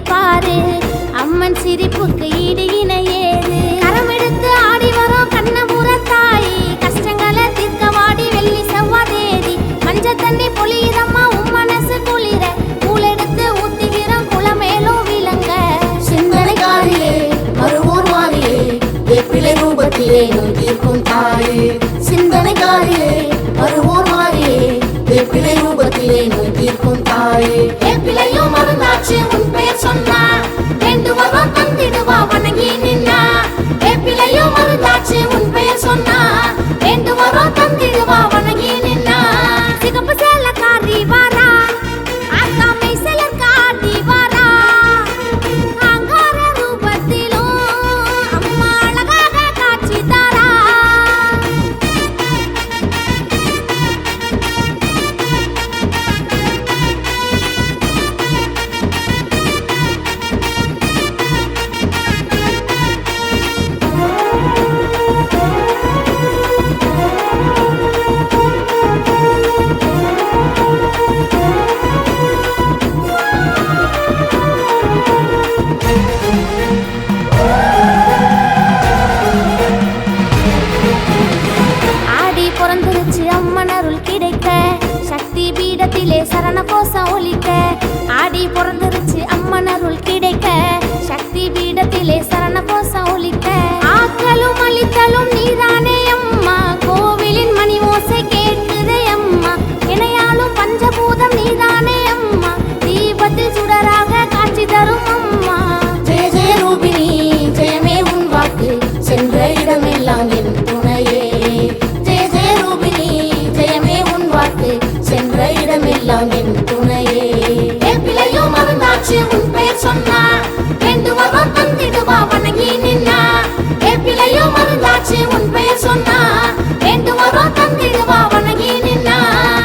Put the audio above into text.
பாரு, அம்மன் சிரிப்புக்கு ஈடு இணையேது. கரம் எடுத்து ஆடி வரோம் கண்ணபுர தாயி, கஷ்டங்களை தீர்க்க வாடி வெள்ளி செவ்வாய் தேதி. மஞ்ச தண்ணி பொழியுதம்மா உன் மனசு குளிர, கூழ் எடுத்து ஊத்துகிறோம் குளமேலும் விளங்க. சிந்தனைக்காரியே மறுவூர் மாறியே வேப்பிலை ரூபத்திலே நோய் தீர்க்கும் தாயே. சிந்தனைக்காரியே மறுவூர் மாறியே வேப்பிலை ரூபத்திலே நோய் தீர்க்கும்